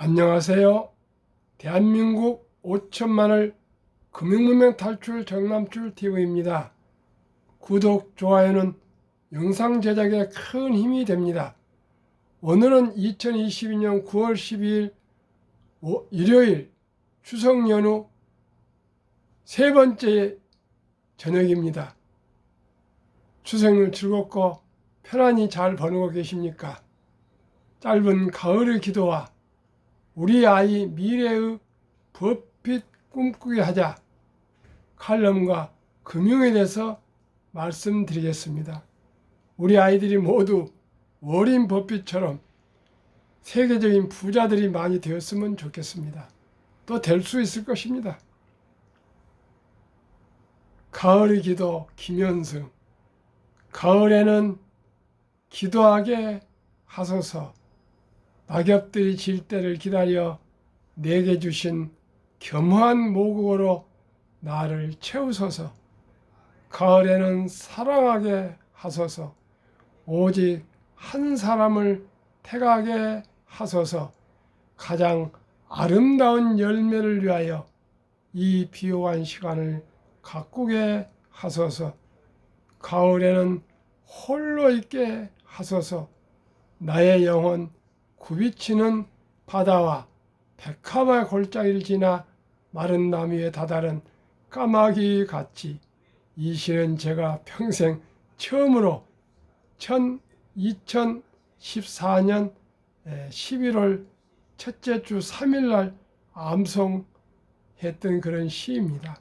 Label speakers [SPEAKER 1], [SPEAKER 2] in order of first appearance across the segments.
[SPEAKER 1] 안녕하세요. 대한민국 5천만을 금융문명 탈출 정남출 TV입니다. 구독, 좋아요는 영상 제작에 큰 힘이 됩니다. 오늘은 2022년 9월 12일 일요일 추석 연휴 세 번째 저녁입니다. 추석을 즐겁고 편안히 잘 보내고 계십니까? 짧은 가을의 기도와 우리 아이 미래의 법빛 꿈꾸게 하자 칼럼과 금융에 대해서 말씀드리겠습니다. 우리 아이들이 모두 워린 버핏처럼 세계적인 부자들이 많이 되었으면 좋겠습니다. 또 될 수 있을 것입니다. 가을의 기도 김현승. 가을에는 기도하게 하소서. 낙엽들이 질 때를 기다려 내게 주신 겸허한 모국어로 나를 채우소서. 가을에는 사랑하게 하소서. 오직 한 사람을 택하게 하소서. 가장 아름다운 열매를 위하여 이 비옥한 시간을 가꾸게 하소서. 가을에는 홀로 있게 하소서. 나의 영혼 굽이치는 바다와 백합의 골짜기를 지나 마른 나무 위에 다다른 까마귀 같이 이 시는 제가 평생 처음으로 2014년 11월 첫째 주 3일날 암송했던 그런 시입니다.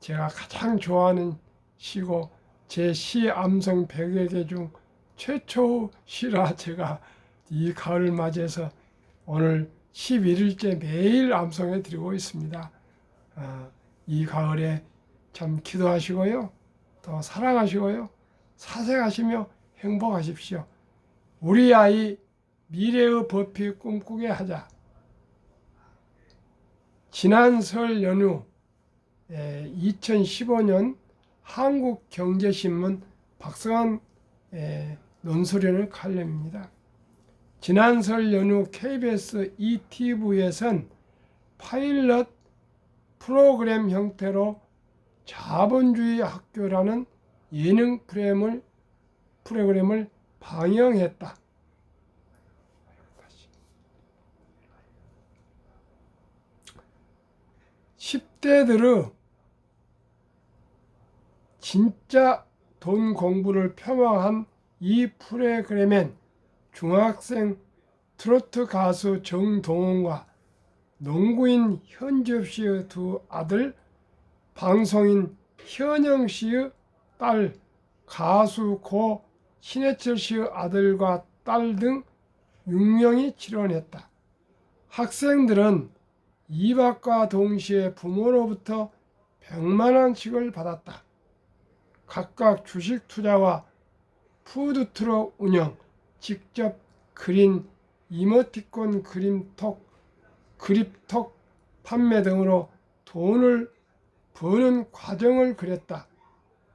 [SPEAKER 1] 제가 가장 좋아하는 시고 제 시 암송 100여 개 중 최초 시라 제가 이 가을을 맞이해서 오늘 11일째 매일 암송해 드리고 있습니다. 이 가을에 참 기도하시고요. 또 사랑하시고요. 사색하시며 행복하십시오. 우리 아이 미래의 법이 꿈꾸게 하자. 지난 설 연휴 2015년 한국경제신문 박성환 논설위원의 칼럼입니다. 지난 설 연휴 KBS ETV에선 파일럿 프로그램 형태로 자본주의 학교라는 예능 프로그램을 방영했다. 10대들의 진짜 돈 공부를 표방한 이 프로그램엔 중학생 트로트 가수 정동원과 농구인 현주엽 씨의 두 아들, 방송인 현영 씨의 딸, 가수 고 신해철 씨의 아들과 딸 등 6명이 출연했다. 학생들은 입학과 동시에 부모로부터 100만 원씩을 받았다. 각각 주식 투자와 푸드트럭 운영, 직접 그린 이모티콘 그립톡 판매 등으로 돈을 버는 과정을 그렸다.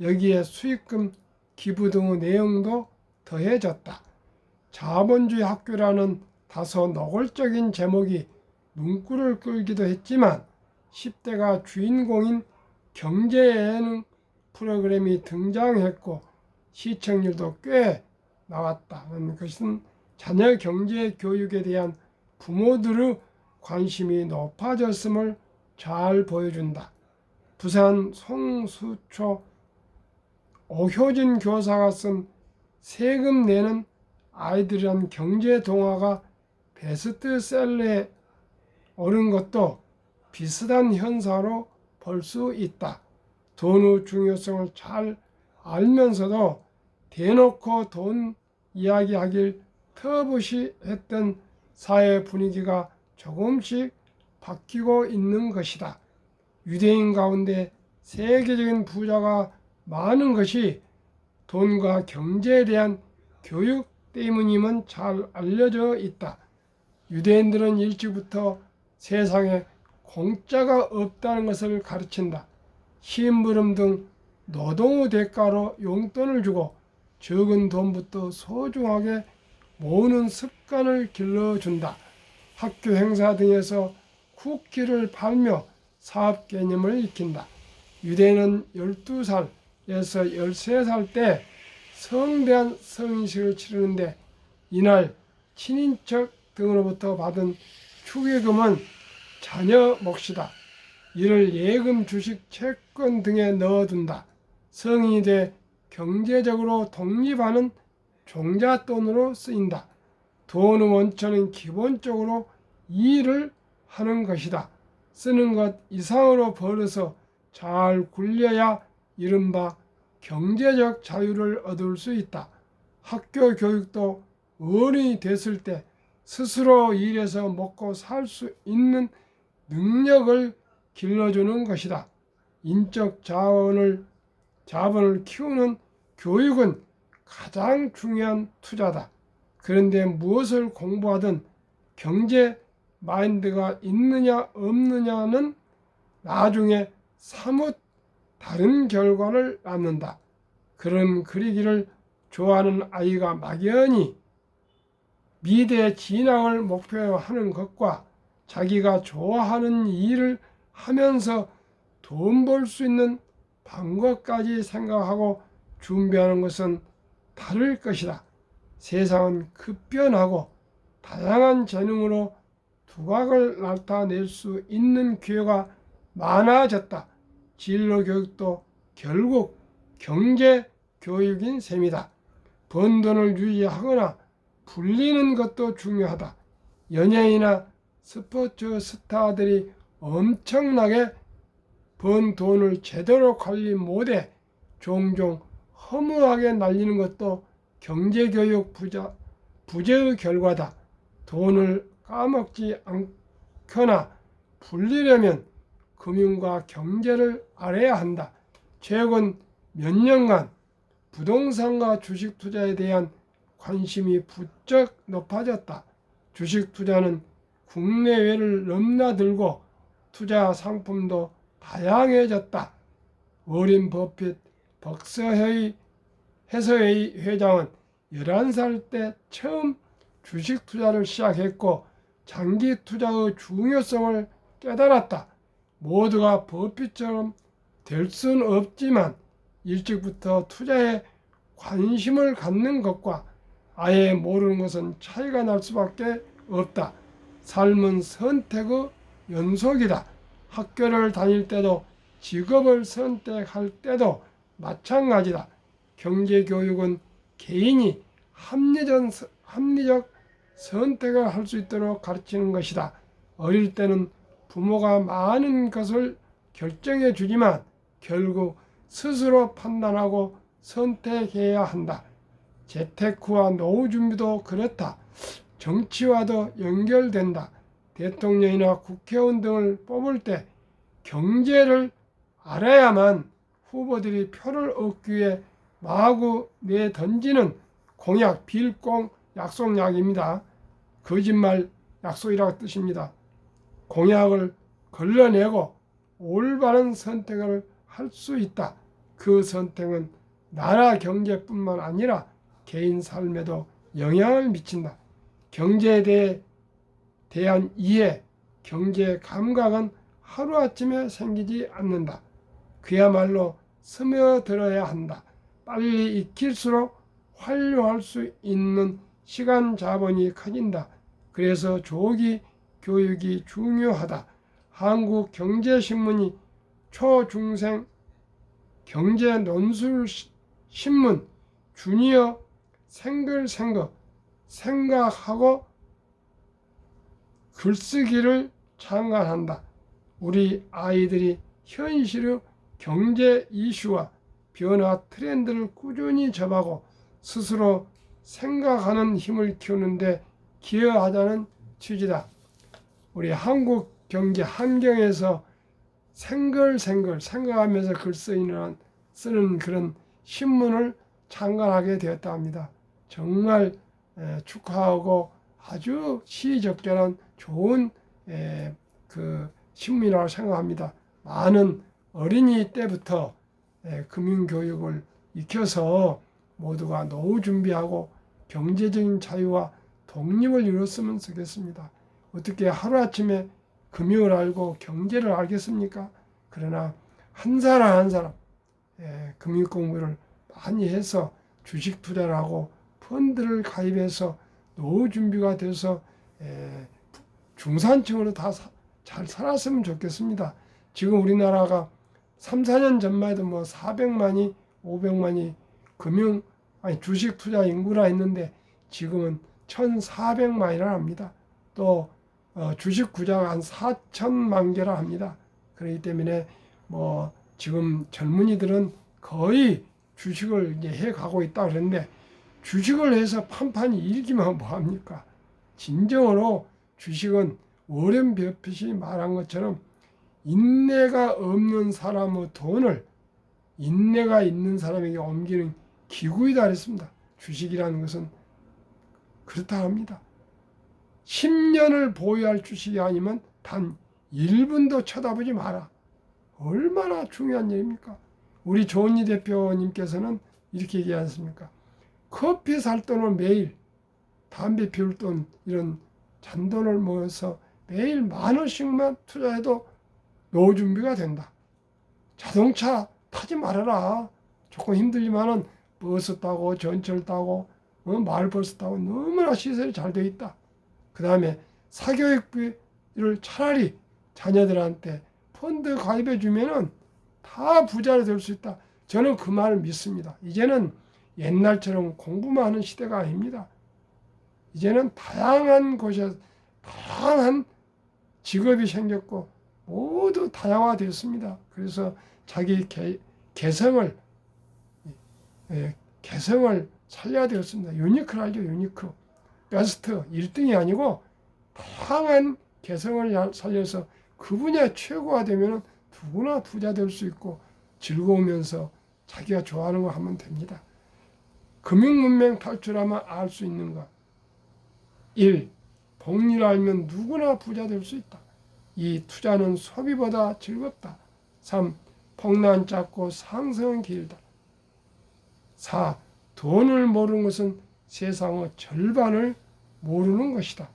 [SPEAKER 1] 여기에 수익금 기부 등의 내용도 더해졌다. 자본주의 학교라는 다소 노골적인 제목이 눈길을 끌기도 했지만 10대가 주인공인 경제예능 프로그램이 등장했고 시청률도 꽤 나왔다는 것은 자녀 경제 교육에 대한 부모들의 관심이 높아졌음을 잘 보여준다. 부산 송수초 오효진 교사가 쓴 세금 내는 아이들이란 경제 동화가 베스트셀러에 오른 것도 비슷한 현상으로 볼 수 있다. 돈의 중요성을 잘 알면서도 대놓고 돈 이야기하길 터부시했던 사회 분위기가 조금씩 바뀌고 있는 것이다. 유대인 가운데 세계적인 부자가 많은 것이 돈과 경제에 대한 교육 때문임은 잘 알려져 있다. 유대인들은 일찍부터 세상에 공짜가 없다는 것을 가르친다. 심부름 등 노동의 대가로 용돈을 주고 적은 돈부터 소중하게 모으는 습관을 길러준다. 학교 행사 등에서 국기를 팔며 사업 개념을 익힌다. 유대인은 12살에서 13살 때 성대한 성인식을 치르는데 이날 친인척 등으로부터 받은 축의금은 자녀 몫이다. 이를 예금, 주식, 채권 등에 넣어둔다. 성인이 돼 경제적으로 독립하는 종잣돈으로 쓰인다. 돈의 원천은 기본적으로 일을 하는 것이다. 쓰는 것 이상으로 벌어서 잘 굴려야 이른바 경제적 자유를 얻을 수 있다. 학교 교육도 어른이 됐을 때 스스로 일해서 먹고 살 수 있는 능력을 길러주는 것이다. 인적 자본을 키우는 교육은 가장 중요한 투자다. 그런데 무엇을 공부하든 경제 마인드가 있느냐 없느냐는 나중에 사뭇 다른 결과를 낳는다. 그림 그리기를 좋아하는 아이가 막연히 미래 진학을 목표로 하는 것과 자기가 좋아하는 일을 하면서 돈 벌 수 있는 방법까지 생각하고 준비하는 것은 다를 것이다. 세상은 급변하고 다양한 재능으로 두각을 나타낼 수 있는 기회가 많아졌다. 진로 교육도 결국 경제 교육인 셈이다. 번 돈을 유지하거나 불리는 것도 중요하다. 연예인이나 스포츠 스타들이 엄청나게 번 돈을 제대로 관리 못해 종종 허무하게 날리는 것도 경제교육 부재의 결과다. 돈을 까먹지 않거나 불리려면 금융과 경제를 알아야 한다. 최근 몇 년간 부동산과 주식 투자에 대한 관심이 부쩍 높아졌다. 주식 투자는 국내외를 넘나들고 투자 상품도 다양해졌다. 워렌 버핏 벅서헤이 해서웨이 회장은 11살 때 처음 주식 투자를 시작했고 장기 투자의 중요성을 깨달았다. 모두가 버핏처럼 될 수는 없지만 일찍부터 투자에 관심을 갖는 것과 아예 모르는 것은 차이가 날 수밖에 없다. 삶은 선택의 연속이다. 학교를 다닐 때도 직업을 선택할 때도 마찬가지다. 경제교육은 개인이 합리적 선택을 할 수 있도록 가르치는 것이다. 어릴 때는 부모가 많은 것을 결정해 주지만 결국 스스로 판단하고 선택해야 한다. 재테크와 노후 준비도 그렇다. 정치와도 연결된다. 대통령이나 국회의원 등을 뽑을 때 경제를 알아야만 후보들이 표를 얻기 위해 마구 내던지는 공약, 빌공, 약속약입니다. 거짓말, 약속이라고 뜻입니다. 공약을 걸러내고 올바른 선택을 할 수 있다. 그 선택은 나라 경제뿐만 아니라 개인 삶에도 영향을 미친다. 경제에 대한 이해, 경제 감각은 하루아침에 생기지 않는다. 그야말로 스며들어야 한다. 빨리 익힐수록 활용할 수 있는 시간 자본이 커진다. 그래서 조기 교육이 중요하다. 한국경제신문이 초중생 경제 논술 신문 주니어 생각하고 글쓰기를 창간한다. 우리 아이들이 현실의 경제 이슈와 변화 트렌드를 꾸준히 접하고 스스로 생각하는 힘을 키우는데 기여하자는 취지다. 우리 한국 경제 환경에서 생각하면서 글 쓰는 그런 신문을 창간하게 되었다 합니다. 정말 축하하고 아주 시의적절한 좋은 그 신문이라고 생각합니다. 많은 어린이 때부터 금융교육을 익혀서 모두가 노후 준비하고 경제적인 자유와 독립을 이뤘으면 좋겠습니다. 어떻게 하루아침에 금융을 알고 경제를 알겠습니까? 그러나 한 사람 한 사람 금융 공부를 많이 해서 주식 투자를 하고 펀드를 가입해서 노후 준비가 돼서 중산층으로 다 잘 살았으면 좋겠습니다. 지금 우리나라가 3, 4년 전만 해도 뭐 400만이 500만이 주식 투자 인구라 했는데 지금은 1,400만이라 합니다. 또 주식 구자가 한 4천만 개라 합니다. 그렇기 때문에 뭐 지금 젊은이들은 거의 주식을 이제 해 가고 있다 그러는데 주식을 해서 판판이 일기만 뭐 합니까? 진정으로 주식은 워렌 버핏이 말한 것처럼 인내가 없는 사람의 돈을 인내가 있는 사람에게 옮기는 기구이다 그랬습니다. 주식이라는 것은 그렇다 합니다. 10년을 보유할 주식이 아니면 단 1분도 쳐다보지 마라. 얼마나 중요한 일입니까? 우리 조은희 대표님께서는 이렇게 얘기하지 않습니까? 커피 살 돈을 매일, 담배 피울 돈, 이런 잔돈을 모아서 매일 10,000원씩만 투자해도 노후 준비가 된다. 자동차 타지 말아라. 조금 힘들지만은 버스 타고 전철 타고 마을버스 타고 너무나 시설이 잘 되어 있다. 그 다음에 사교육비를 차라리 자녀들한테 펀드 가입해 주면은 다 부자로 될 수 있다. 저는 그 말을 믿습니다. 이제는 옛날처럼 공부만 하는 시대가 아닙니다. 이제는 다양한 곳에 다양한 직업이 생겼고 모두 다양화되었습니다. 그래서 자기 개성을 살려야 되었습니다. 유니크를 알죠. 유니크. 베스트 1등이 아니고 다양한 개성을 살려서 그 분야 최고가 되면 누구나 부자 될 수 있고 즐거우면서 자기가 좋아하는 거 하면 됩니다. 금융문맹 탈출하면 알 수 있는 것. 1. 복리를 알면 누구나 부자 될 수 있다. 2. 투자는 소비보다 즐겁다. 3. 폭락은 짧고 상승은 길다. 4. 돈을 모르는 것은 세상의 절반을 모르는 것이다.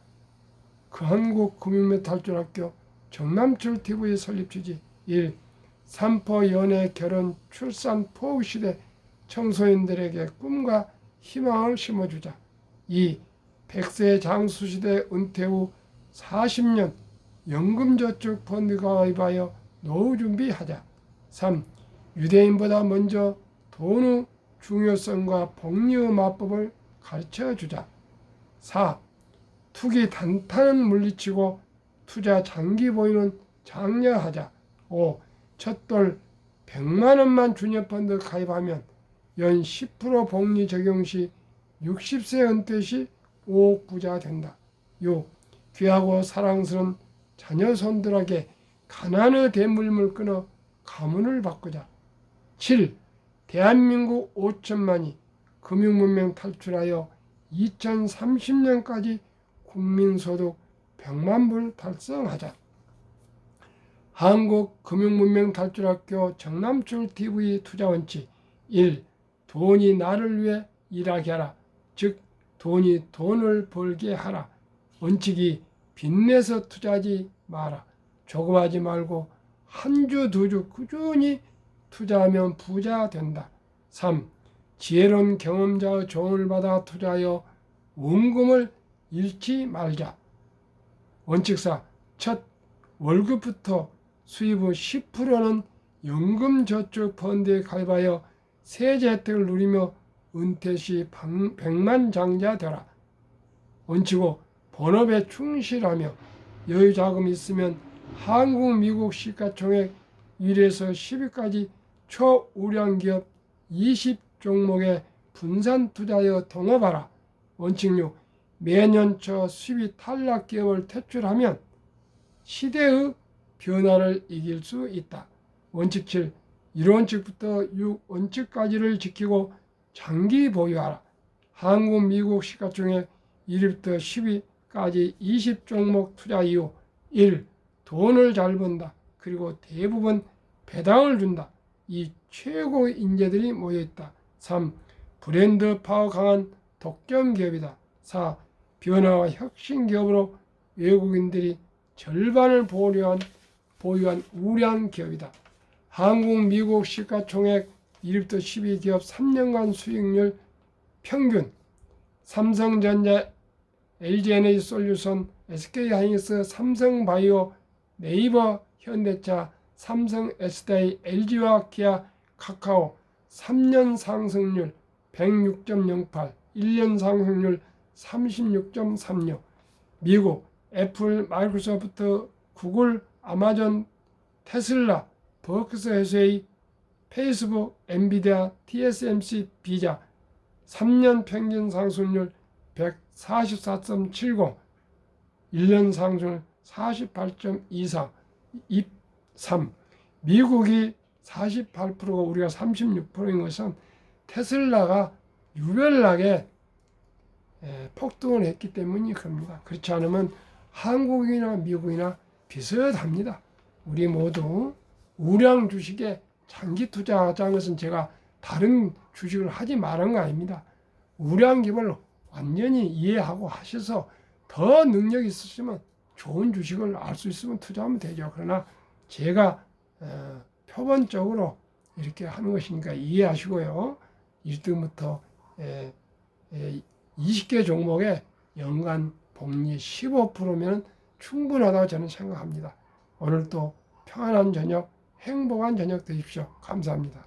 [SPEAKER 1] 그 한국금융메탈출학교 정남철 TV 설립 취지. 1. 산포 연애 결혼 출산 포우 시대 청소년들에게 꿈과 희망을 심어주자. 2. 100세 장수시대 은퇴 후 40년 연금저축 펀드 가입하여 노후 준비하자. 3. 유대인보다 먼저 돈의 중요성과 복리의 마법을 가르쳐주자. 4. 투기 단타는 물리치고 투자 장기 보유는 장려하자. 5. 첫돌 100만원만 주녀펀드 가입하면 연 10% 복리 적용 시 60세 은퇴 시 5억 부자 된다. 6. 귀하고 사랑스러운 자녀 손들에게 가난의 대물림을 끊어 가문을 바꾸자. 7. 대한민국 5천만이 금융문맹 탈출하여 2030년까지 국민소득 100만 불 달성하자. 한국금융문맹 탈출학교 정남철 TV 투자원칙. 1. 돈이 나를 위해 일하게 하라. 즉 돈이 돈을 벌게 하라. 원칙이 빚내서 투자하지 마라. 조금하지 말고 한 주, 두 주 꾸준히 투자하면 부자 된다. 3. 지혜로운 경험자의 조언을 받아 투자하여 원금을 잃지 말자. 원칙4. 첫 월급부터 수입의 10%는 연금저축펀드에 가입하여 세제 혜택을 누리며 은퇴 시 백만장자 되라. 원칙5. 본업에 충실하며 여유 자금이 있으면 한국, 미국 시가총액 1에서 10위까지 초우량기업 20종목에 분산 투자하여 동업하라. 원칙6. 매년 초 수입이 탈락 기업을 퇴출하면 시대의 변화를 이길 수 있다. 원칙7. 1원칙부터 6원칙까지를 지키고 장기 보유하라. 한국, 미국 시가총액 1위부터 10위까지 20종목 투자 이후. 1. 돈을 잘 번다. 그리고 대부분 배당을 준다. 이 최고의 인재들이 모여있다. 3. 브랜드 파워 강한 독점 기업이다. 4. 변화와 혁신 기업으로 외국인들이 절반을 보유한 우량 기업이다. 한국, 미국 시가총액 1위부터 12기업 3년간 수익률 평균 삼성전자, LG에너지솔루션, SK하이닉스, 삼성바이오, 네이버, 현대차, 삼성, SDI, LG와 기아, 카카오 3년 상승률 106.08, 1년 상승률 36.36. 미국 애플, 마이크로소프트, 구글, 아마존, 테슬라, 버크셔 페이스북, 엔비디아, TSMC, 비자 3년 평균 상승률 144.70, 1년 상승률 48.23. 미국이 48%고 우리가 36%인 것은 테슬라가 유별나게 폭등을 했기 때문이 그럽니다. 그렇지 않으면 한국이나 미국이나 비슷합니다. 우리 모두 우량 주식에 장기 투자하자는 것은 제가 다른 주식을 하지 말은 거 아닙니다. 우량 기업을 완전히 이해하고 하셔서 더 능력이 있으시면 좋은 주식을 알 수 있으면 투자하면 되죠. 그러나 제가 표본적으로 이렇게 하는 것이니까 이해하시고요. 1등부터 20개 종목에 연간 복리 15%면 충분하다고 저는 생각합니다. 오늘도 평안한 저녁, 행복한 저녁 되십시오. 감사합니다.